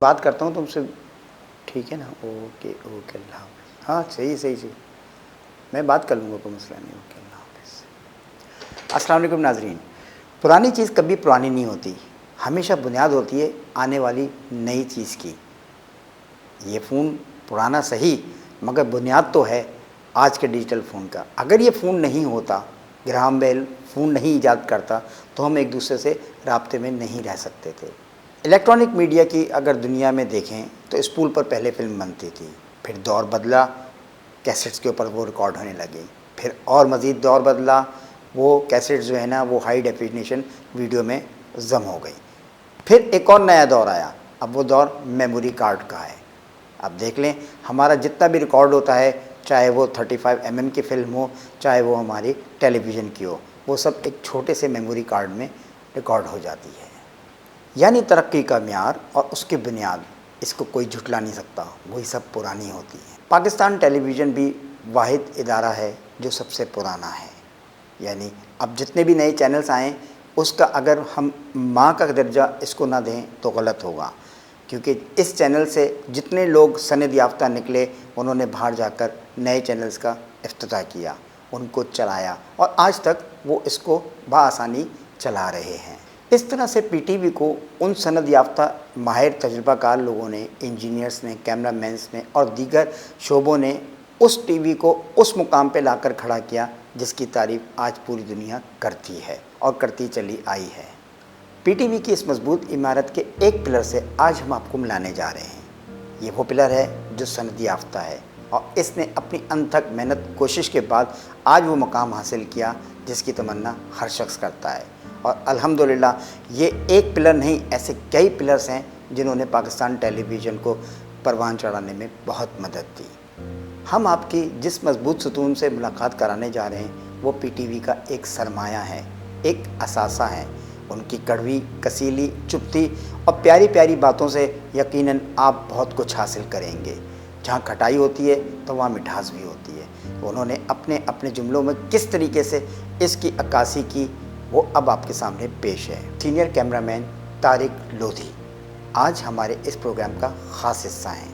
بات کرتا ہوں تم سے, ٹھیک ہے نا؟ اوکے اوکے, اللہ حافظ. ہاں صحیح, میں بات کر لوں گا, کوئی مسئلہ نہیں. اوکے, اللہ حافظ. السلام علیکم ناظرین. پرانی چیز کبھی پرانی نہیں ہوتی, ہمیشہ بنیاد ہوتی ہے آنے والی نئی چیز کی. یہ فون پرانا صحیح, مگر بنیاد تو ہے آج کے ڈیجیٹل فون کا. اگر یہ فون نہیں ہوتا, گراہم بیل فون نہیں ایجاد کرتا, تو ہم ایک دوسرے سے رابطے میں نہیں رہ سکتے تھے. الیکٹرانک میڈیا کی اگر دنیا میں دیکھیں تو اسپول پر پہلے فلم بنتی تھی, پھر دور بدلا, کیسٹس کے اوپر وہ ریکارڈ ہونے لگے, پھر اور مزید دور بدلا, وہ کیسٹس جو ہے نا وہ ہائی ڈیفینیشن ویڈیو میں ضم ہو گئی. پھر ایک اور نیا دور آیا, اب وہ دور میموری کارڈ کا ہے. اب دیکھ لیں, ہمارا جتنا بھی ریکارڈ ہوتا ہے, چاہے وہ 35mm کی فلم ہو, چاہے وہ ہماری ٹیلی ویژن کی ہو, وہ سب ایک چھوٹے سے میموری کارڈ میں ریکارڈ ہو جاتی ہے. یعنی ترقی کا معیار اور اس کی بنیاد, اس کو کوئی جھٹلا نہیں سکتا, وہی سب پرانی ہوتی ہے. پاکستان ٹیلی ویژن بھی واحد ادارہ ہے جو سب سے پرانا ہے. یعنی اب جتنے بھی نئے چینلز آئیں, اس کا اگر ہم ماں کا درجہ اس کو نہ دیں تو غلط ہوگا, کیونکہ اس چینل سے جتنے لوگ سند یافتہ نکلے, انہوں نے باہر جا کر نئے چینلز کا افتتاح کیا, ان کو چلایا, اور آج تک وہ اس کو بآسانی چلا رہے ہیں. اس طرح سے پی ٹی وی کو ان سند یافتہ ماہر تجربہ کار لوگوں نے, انجینئرز نے, کیمرہ مینز نے اور دیگر شعبوں نے اس ٹی وی کو اس مقام پہ لا کر کھڑا کیا جس کی تعریف آج پوری دنیا کرتی ہے اور کرتی چلی آئی ہے. پی ٹی وی کی اس مضبوط عمارت کے ایک پلر سے آج ہم آپ کو ملانے جا رہے ہیں. یہ وہ پلر ہے جو سند یافتہ ہے, اور اس نے اپنی انتھک محنت کوشش کے بعد آج وہ مقام حاصل کیا جس کی تمنا ہر شخص کرتا ہے. اور الحمدللہ یہ ایک پلر نہیں, ایسے کئی پلرز ہیں جنہوں نے پاکستان ٹیلی ویژن کو پروان چڑھانے میں بہت مدد دی. ہم آپ کی جس مضبوط ستون سے ملاقات کرانے جا رہے ہیں وہ پی ٹی وی کا ایک سرمایہ ہے, ایک اثاثہ ہے. ان کی کڑوی, کسیلی, چپتی اور پیاری پیاری باتوں سے یقیناً آپ بہت کچھ حاصل کریں گے. جہاں کھٹائی ہوتی ہے تو وہاں مٹھاس بھی ہوتی ہے. انہوں نے اپنے اپنے جملوں میں کس طریقے سے اس کی عکاسی کی, وہ اب آپ کے سامنے پیش ہے. سینئر کیمرہ مین طارق لودھی آج ہمارے اس پروگرام کا خاص حصہ ہیں.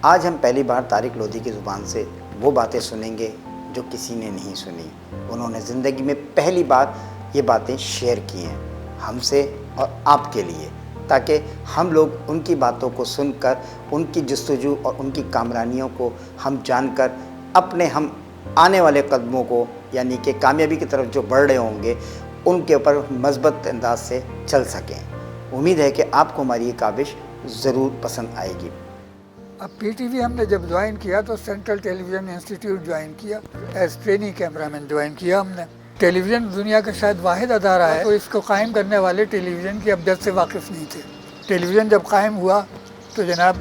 آج ہم پہلی بار طارق لودھی کی زبان سے وہ باتیں سنیں گے جو کسی نے نہیں سنی. انہوں نے زندگی میں پہلی بار یہ باتیں شیئر کی ہیں ہم سے اور آپ کے لیے, تاکہ ہم لوگ ان کی باتوں کو سن کر, ان کی جستجو اور ان کی کامرانیوں کو ہم جان کر اپنے ہم آنے والے قدموں کو, یعنی کہ کامیابی کی طرف جو بڑھ رہے ہوں گے, ان کے اوپر مثبت انداز سے چل سکیں. امید ہے کہ آپ کو ہماری یہ کاوش ضرور پسند آئے گی. اب پی ٹی وی ہم نے جب جوائن کیا تو سینٹرل ٹیلی ویژن انسٹیٹیوٹ جوائن کیا, ایز ٹریننگ کیمرہ مین جوائن کیا ہم نے. ٹیلی ویژن دنیا کا شاید واحد ادارہ ہے تو اس کو قائم کرنے والے ٹیلی ویژن کی ابجد سے واقف نہیں تھے. ٹیلی ویژن جب قائم ہوا تو جناب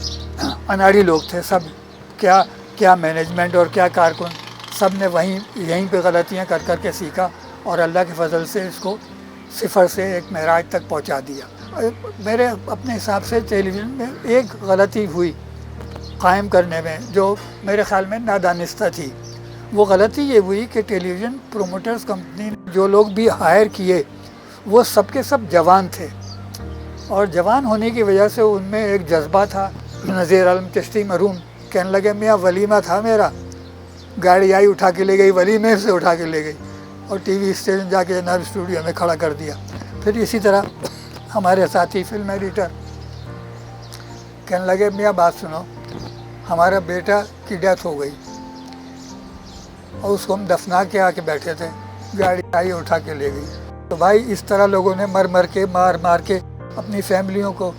اناڑی لوگ تھے سب, کیا مینجمنٹ اور کیا کارکن, سب نے یہیں پہ غلطیاں کر کر کے سیکھا, اور اللہ کے فضل سے اس کو صفر سے ایک معراج تک پہنچا دیا. میرے اپنے حساب سے ٹیلی ویژن میں ایک غلطی ہوئی قائم کرنے میں جو میرے خیال میں نادانستہ تھی. وہ غلطی یہ ہوئی کہ ٹیلی ویژن پروموٹرز کمپنی نے جو لوگ بھی ہائر کیے وہ سب کے سب جوان تھے, اور جوان ہونے کی وجہ سے ان میں ایک جذبہ تھا. نذیر عالم چشتی مرحوم کہنے لگے میاں ولیمہ تھا میرا, گاڑی آئی اٹھا کے لے گئی, ولیمے سے اٹھا کے لے گئی, اور ٹی وی اسٹیشن جا کے جناب اسٹوڈیو میں کھڑا کر دیا. پھر اسی طرح ہمارے ساتھی فلم ایڈیٹر کہنے لگے میاں بات سنو, ہمارا بیٹا کی ڈیتھ ہو گئی اور اس کو ہم دفنا کے آ کے بیٹھے تھے, گاڑی آئی اٹھا کے لے گئی. تو بھائی اس طرح لوگوں نے مار کے اپنی فیملیوں کو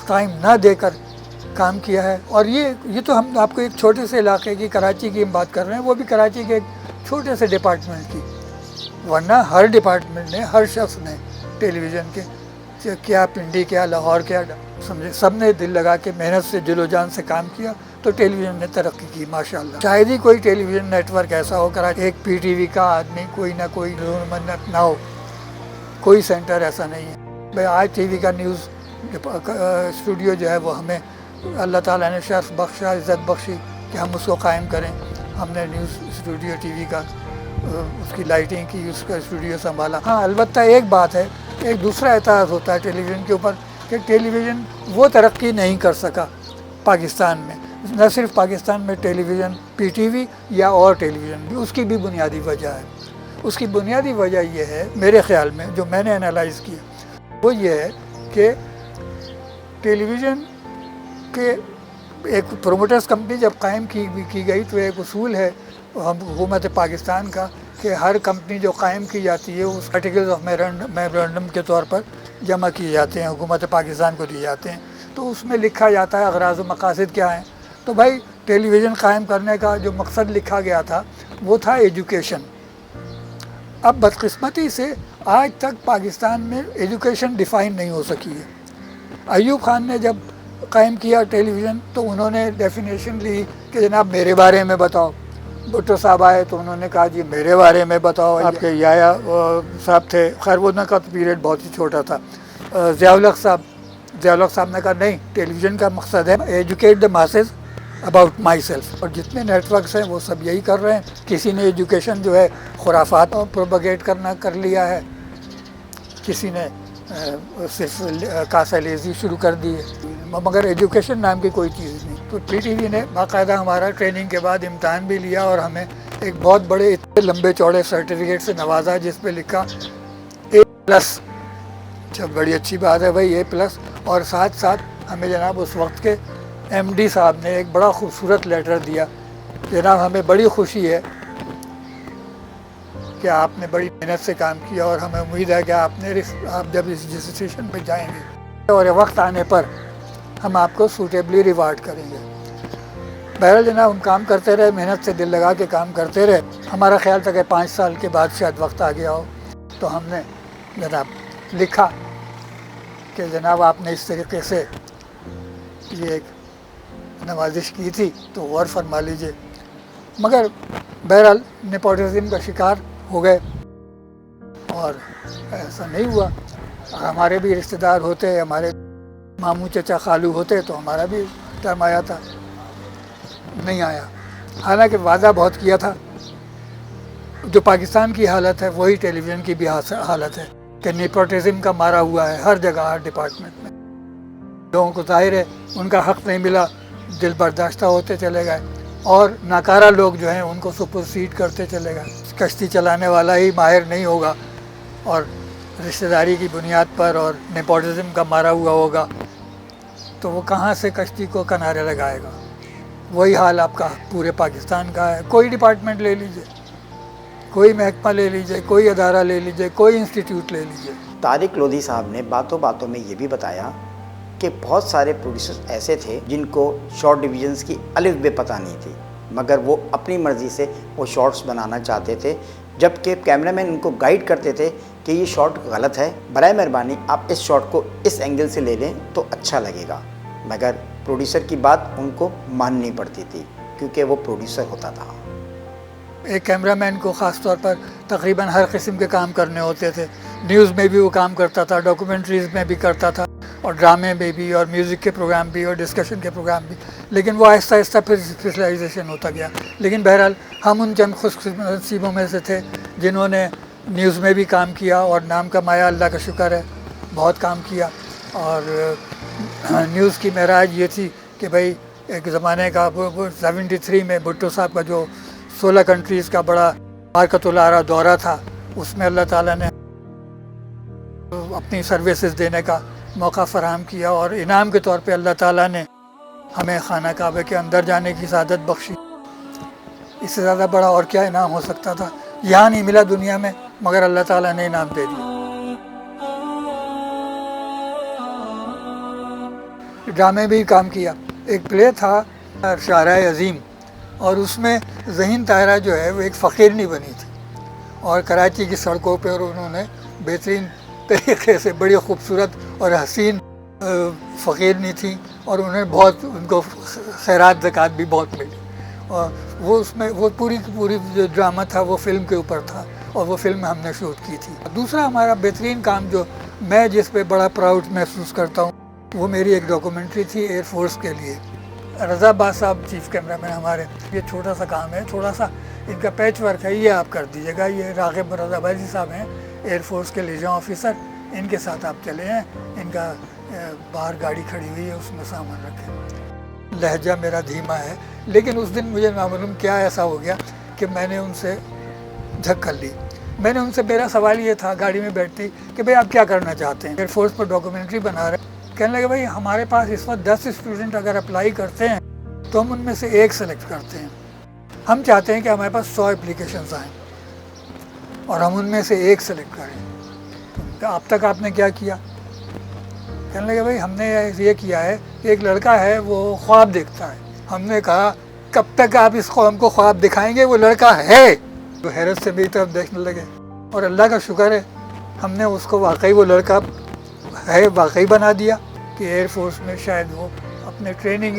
ٹائم نہ دے کر کام کیا ہے. اور یہ تو ہم آپ کو ایک چھوٹے سے علاقے کی, کراچی کی ہم بات کر رہے ہیں, وہ بھی کراچی کے ایک چھوٹے سے ڈپارٹمنٹ کی, ورنہ ہر ڈپارٹمنٹ نے, ہر شخص نے ٹیلی ویژن کے, کیا پنڈی کیا لاہور کیا سمجھے, سب نے دل لگا کے محنت سے جل و جان سے کام کیا تو ٹیلی ویژن نے ترقی کی ماشاءاللہ. شاید ہی کوئی ٹیلی ویژن نیٹ ورک ایسا ہو کراچی ایک پی ٹی وی کا آدمی کوئی نہ کوئی منت نہ ہو, کوئی سینٹر ایسا نہیں ہے. بھائی آج ٹی وی کا نیوز اسٹوڈیو جو ہے وہ ہمیں اللہ تعالیٰ نے شرف بخشا, عزت بخشی کہ ہم اس کو قائم کریں. ہم نے نیوز اسٹوڈیو ٹی وی کا اس کی لائٹنگ کی، اس کا اسٹوڈیو سنبھالا. ہاں البتہ ایک بات ہے، ایک دوسرا اعتراض ہوتا ہے ٹیلی ویژن کے اوپر کہ ٹیلی ویژن وہ ترقی نہیں کر سکا پاکستان میں. نہ صرف پاکستان میں ٹیلی ویژن پی ٹی وی یا اور ٹیلی ویژن بھی، اس کی بھی بنیادی وجہ ہے. اس کی بنیادی وجہ یہ ہے میرے خیال میں، جو میں نے انالائز کیا، وہ یہ ہے کہ ٹیلی ویژن کے ایک پروموٹرز کمپنی جب قائم کی گئی تو ایک اصول ہے حکومت پاکستان کا کہ ہر کمپنی جو قائم کی جاتی ہے اس آرٹیکلز آف میمورنڈم کے طور پر جمع کیے جاتے ہیں، حکومت پاکستان کو دیے جاتے ہیں. تو اس میں لکھا جاتا ہے اغراض و مقاصد کیا ہیں. تو بھائی ٹیلی ویژن قائم کرنے کا جو مقصد لکھا گیا تھا وہ تھا ایجوکیشن. اب بدقسمتی سے آج تک پاکستان میں ایجوکیشن ڈیفائن نہیں ہو سکی ہے. ایوب خان نے جب قائم کیا ٹیلی ویژن تو انہوں نے ڈیفینیشن لی کہ جناب میرے بارے میں بتاؤ. بھٹو صاحب آئے تو انہوں نے کہا جی میرے بارے میں بتاؤ. آپ کے یایا صاحب تھے، خیر وہ کا پیریڈ بہت ہی چھوٹا تھا. ضیاء الحق صاحب نے کہا نہیں، ٹیلی ویژن کا مقصد ہے educate the masses about my self. اور جتنے نیٹ ورکس ہیں وہ سب یہی کر رہے ہیں. کسی نے ایجوکیشن جو ہے خرافات پروپیگیٹ کر لیا ہے، کسی نے صرف کاسہ لیزی شروع کر دی ہے، مگر ایجوکیشن نام کی کوئی چیز نہیں. تو پی ٹی وی نے باقاعدہ ہمارا ٹریننگ کے بعد امتحان بھی لیا اور ہمیں ایک بہت بڑے اتنے لمبے چوڑے سرٹیفکیٹ سے نوازا جس پہ لکھا A+. اچھا بڑی اچھی بات ہے بھائی A+. اور ساتھ ساتھ ہمیں جناب اس وقت کے ایم ڈی صاحب نے ایک بڑا خوبصورت لیٹر دیا، جناب ہمیں بڑی خوشی ہے کہ آپ نے بڑی محنت سے کام کیا اور ہمیں امید ہے کہ آپ جب اس رجسٹریشن پہ جائیں گے اور وقت آنے پر ہم آپ کو سوٹیبلی ریوارڈ کریں گے. بہرحال جناب ہم کام کرتے رہے، محنت سے دل لگا کے کام کرتے رہے. ہمارا خیال تھا کہ 5 سال کے بعد شاید وقت آ گیا ہو، تو ہم نے جناب لکھا کہ جناب آپ نے اس طریقے سے یہ ایک نوازش کی تھی تو غور فرما لیجیے. مگر بہرحال نیپوٹزم کا شکار ہو گئے اور ایسا نہیں ہوا. ہمارے بھی رشتہ دار ہوتے، ہمارے ماموں چچا خالو ہوتے تو ہمارا بھی ٹائم آیا تھا، نہیں آیا. حالانکہ وعدہ بہت کیا تھا. جو پاکستان کی حالت ہے وہی ٹیلی ویژن کی بھی حالت ہے کہ نیپوٹزم کا مارا ہوا ہے ہر جگہ، ہر ڈپارٹمنٹ میں. لوگوں کو ظاہر ہے ان کا حق نہیں ملا، دل برداشتہ ہوتے چلے گئے اور ناکارہ لوگ جو ہیں ان کو سپرسیڈ کرتے چلے گئے. کشتی چلانے والا ہی ماہر نہیں ہوگا اور رشتہ داری کی بنیاد پر اور نیپوٹزم کا مارا ہوا ہوگا تو وہ کہاں سے کشتی کو کنارے لگائے گا. وہی حال آپ کا پورے پاکستان کا ہے. کوئی ڈپارٹمنٹ لے لیجئے، کوئی محکمہ لے لیجئے، کوئی ادارہ لے لیجئے، کوئی انسٹیٹیوٹ لے لیجئے. طارق لودھی صاحب نے باتوں باتوں میں یہ بھی بتایا کہ بہت سارے پروڈیوسرز ایسے تھے جن کو شارٹ ڈویژنز کی الف بے پتہ نہیں تھی، مگر وہ اپنی مرضی سے وہ شارٹس بنانا چاہتے تھے، جبکہ کیمرہ مین ان کو گائیڈ کرتے تھے کہ یہ شارٹ غلط ہے، برائے مہربانی آپ اس شارٹ کو اس اینگل سے لے لیں تو اچھا لگے گا. مگر پروڈیوسر کی بات ان کو ماننی پڑتی تھی کیونکہ وہ پروڈیوسر ہوتا تھا. ایک کیمرہ مین کو خاص طور پر تقریباً ہر قسم کے کام کرنے ہوتے تھے. نیوز میں بھی وہ کام کرتا تھا، ڈاکومنٹریز میں بھی کرتا تھا، اور ڈرامے میں بھی، اور میوزک کے پروگرام بھی، اور ڈسکشن کے پروگرام بھی. لیکن وہ آہستہ آہستہ پھر اسپیشلائزیشن ہوتا گیا. لیکن بہرحال ہم ان چند خوش نصیبوں میں سے تھے جنہوں نے نیوز میں بھی کام کیا اور نام کمایا. اللہ کا شکر ہے بہت کام کیا. اور نیوز کی معراج یہ تھی کہ بھائی ایک زمانے کا 73 میں بھٹو صاحب کا جو 16 کنٹریز کا بڑا بارکۃ العراء دورہ تھا، اس میں اللہ تعالیٰ نے اپنی سروسز دینے کا موقع فراہم کیا اور انعام کے طور پہ اللہ تعالیٰ نے ہمیں خانہ کعبہ کے اندر جانے کی سعادت بخشی. اس سے زیادہ بڑا اور کیا انعام ہو سکتا تھا؟ یہاں نہیں ملا دنیا میں، مگر اللہ تعالیٰ نے انعام دے دیا. ڈرامے بھی کام کیا. ایک پلے تھا شاہراہ عظیم، اور اس میں ذہین طاہرہ جو ہے وہ ایک فقیرنی بنی تھی، اور کراچی کی سڑکوں پہ انہوں نے بہترین طریقے سے بڑی خوبصورت اور حسین فقیرنی تھی، اور انہیں بہت ان کو خیرات زکوٰۃ بھی بہت ملی. اور وہ اس میں وہ پوری جو ڈرامہ تھا وہ فلم کے اوپر تھا، اور وہ فلم ہم نے شوٹ کی تھی. دوسرا ہمارا بہترین کام جو میں جس پہ بڑا پراؤڈ محسوس کرتا ہوں وہ میری ایک ڈاکومنٹری تھی ایئر فورس کے لیے. رضا باز صاحب چیف کیمرہ مین ہمارے، یہ چھوٹا سا کام ہے، تھوڑا سا ان کا پیچ ورک ہے، یہ آپ کر دیجیے گا. یہ راغب رضا بازی صاحب ہیں، ایئر فورس کے لیجن آفیسر، ان کے ساتھ آپ چلے ہیں. ان کا باہر گاڑی کھڑی ہوئی ہے، اس میں سامان رکھے. لہجہ میرا دھیما ہے، لیکن اس دن مجھے معلوم کیا ایسا ہو گیا کہ میں نے ان سے جھک کر لی. میں نے ان سے، میرا سوال یہ تھا گاڑی میں بیٹھتی کہ بھئی آپ کیا کرنا چاہتے ہیں؟ ایئر فورس پر ڈاکومنٹری بنا رہے ہیں. کہنے لگے بھئی ہمارے پاس اس وقت 10 اسٹوڈنٹ اگر اپلائی کرتے ہیں تو ہم ان میں سے ایک سلیکٹ کرتے ہیں. ہم چاہتے ہیں کہ ہمارے پاس 100 اپلیکیشنز آئیں اور ہم ان میں سے ایک سلیکٹ کریں. تو اب تک آپ نے کیا کیا؟ کہنے لگے بھئی ہم نے یہ کیا ہے کہ ایک لڑکا ہے وہ خواب دیکھتا ہے. ہم نے کہا کب تک آپ اس قوم کو خواب دکھائیں گے؟ وہ لڑکا ہے. تو حیرت سے میری طرف دیکھنے لگے، اور اللہ کا شکر ہے ہم نے اس کو واقعی وہ لڑکا ہے واقعی بنا دیا کہ ایئر فورس میں شاید وہ اپنے ٹریننگ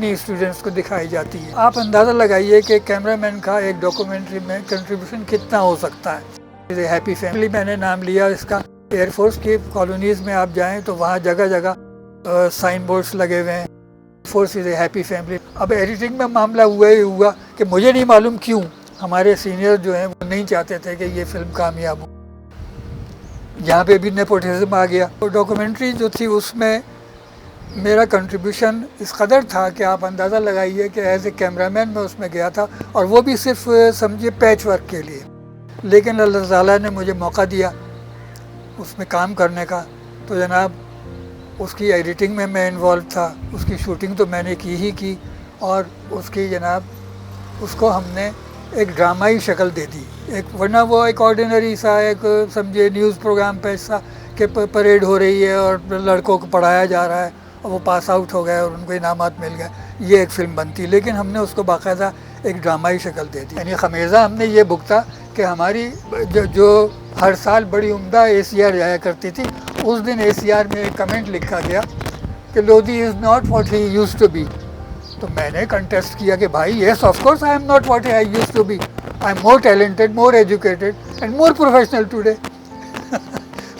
اسٹوڈنٹس کو دکھائی جاتی ہے. آپ اندازہ لگائیے کہ کیمرہ مین کا ایک ڈاکومنٹری میں کنٹریبیوشن کتنا ہو سکتا ہے. ہیپی فیملی میں نے نام لیا اس کا. ایئر فورس کی کالونیز میں آپ جائیں تو وہاں جگہ جگہ سائن بورڈس لگے ہوئے ہیں، force is a happy family. اب ایڈیٹنگ میں معاملہ ہوا کہ مجھے نہیں معلوم کیوں ہمارے سینئر جو ہیں وہ نہیں چاہتے تھے کہ یہ فلم کامیاب ہو. یہاں پہ بھی نیپوٹزم آ گیا. تو ڈاکومنٹری جو تھی اس میں میرا کنٹریبیوشن اس قدر تھا کہ آپ اندازہ لگائیے کہ ایز اے کیمرہ مین میں اس میں گیا تھا، اور وہ بھی صرف سمجھیے پیچ ورک کے لیے. لیکن اللہ تعالیٰ نے مجھے موقع دیا اس میں کام کرنے کا. تو جناب اس کی ایڈیٹنگ میں انوالو تھا، اس کی شوٹنگ تو میں نے کی ہی کی، اور اس کی جناب اس کو ہم نے ایک ڈرامائی شکل دے دی. ورنہ وہ ایک آرڈینری سا ایک سمجھے نیوز پروگرام پہ ایسا کہ پریڈ ہو رہی ہے اور لڑکوں کو پڑھایا جا رہا ہے اور وہ پاس آؤٹ ہو گئے اور ان کو انعامات مل گئے، یہ ایک فلم بنتی. لیکن ہم نے اس کو باقاعدہ ایک ڈرامائی شکل دے دی. یعنی خمیزہ ہم نے یہ بھگتا کہ ہماری جو ہر سال بڑی عمدہ ACR جایا کرتی تھی، اس دن ACR میں ایک کمنٹ لکھا گیا کہ Lodhi is not what he used to be. تو میں نے کنٹیسٹ کیا کہ بھائی yes of course I am not what I used to be, I am more talented, more educated and more professional today.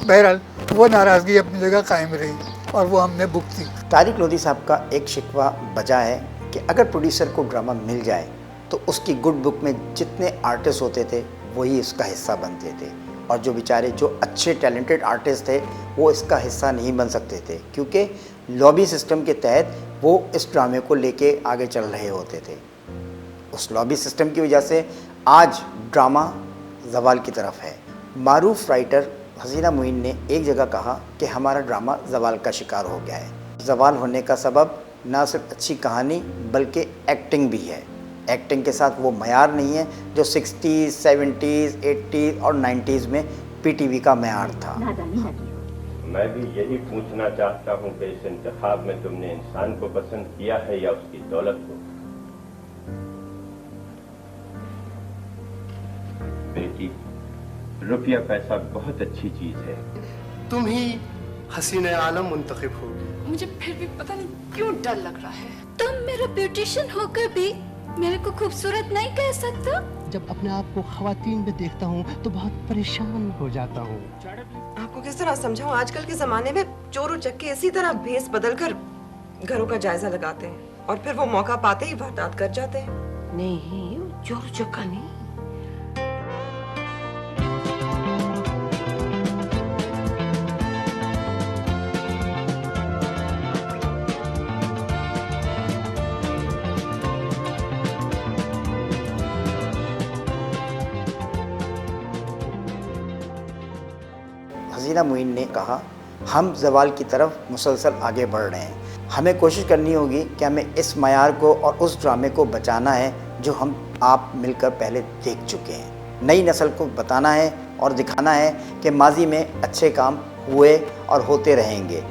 بہرحال وہ ناراضگی اپنی جگہ قائم رہی اور وہ ہم نے بک تھی. طارق لودھی صاحب کا ایک شکوہ بجا ہے کہ اگر پروڈیوسر کو ڈرامہ مل جائے تو اس کی گڈ بک میں جتنے آرٹسٹ ہوتے تھے وہی اس کا حصہ بنتے تھے، اور جو بیچارے جو اچھے ٹیلنٹڈ آرٹسٹ تھے وہ اس کا حصہ نہیں بن سکتے تھے، کیونکہ لابی سسٹم کے تحت وہ اس ڈرامے کو لے کے آگے چل رہے ہوتے تھے. اس لابی سسٹم کی وجہ سے آج ڈرامہ زوال کی طرف ہے. معروف رائٹر حسینہ معین نے ایک جگہ کہا کہ ہمارا ڈرامہ زوال کا شکار ہو گیا ہے. زوال ہونے کا سبب نہ صرف اچھی کہانی بلکہ ایکٹنگ بھی ہے. ایکٹنگ کے ساتھ وہ معیار نہیں ہے جو 60s 70s 80s اور 90s میں PTV کا معیار تھا. میں بھی یہی پوچھنا چاہتا ہوں کہ اس انتخاب میں تم نے انسان کو پسند کیا ہے یا اس کی دولت کو؟ بیٹی، روپیہ پیسہ بہت اچھی چیز ہے. تم ہی حسین عالم منتخب ہوگی. مجھے پھر بھی پتہ نہیں کیوں ڈر لگ رہا ہے. تم میرا بیوٹیشین ہو کر بھی میرے کو خوبصورت نہیں کہہ سکتا؟ جب اپنے آپ کو خواتین میں دیکھتا ہوں تو بہت پریشان ہو جاتا ہوں. آپ کو کس طرح سمجھاؤں؟ آج کل کے زمانے میں چور اچکے اسی طرح بھیس بدل کر گھروں کا جائزہ لگاتے ہیں اور پھر وہ موقع پاتے ہی واردات کر جاتے ہیں. نہیں، چور اچکا نہیں. حسینہ معین نے کہا ہم زوال کی طرف مسلسل آگے بڑھ رہے ہیں. ہمیں کوشش کرنی ہوگی کہ ہمیں اس معیار کو اور اس ڈرامے کو بچانا ہے جو ہم آپ مل کر پہلے دیکھ چکے ہیں. نئی نسل کو بتانا ہے اور دکھانا ہے کہ ماضی میں اچھے کام ہوئے اور ہوتے رہیں گے.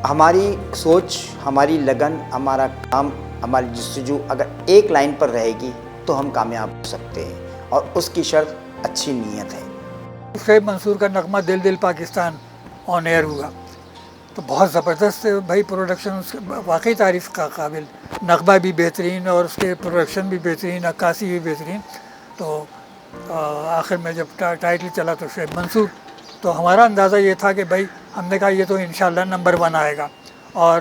ہماری سوچ، ہماری لگن، ہمارا کام، ہماری جستجو اگر ایک لائن پر رہے گی تو ہم کامیاب ہو سکتے ہیں، اور اس کی شرط اچھی نیت ہے. شعیب منصور کا نغمہ دل دل پاکستان آن ایئر ہوا تو بہت زبردست بھائی پروڈکشن واقعی تعریف کا قابل. نغمہ بھی بہترین اور اس کے پروڈکشن بھی بہترین، عکاسی بھی بہترین. تو آخر میں جب ٹائٹل چلا تو شعیب منصور، تو ہمارا اندازہ یہ تھا کہ بھائی ہم نے کہا یہ تو انشاءاللہ نمبر 1 آئے گا. اور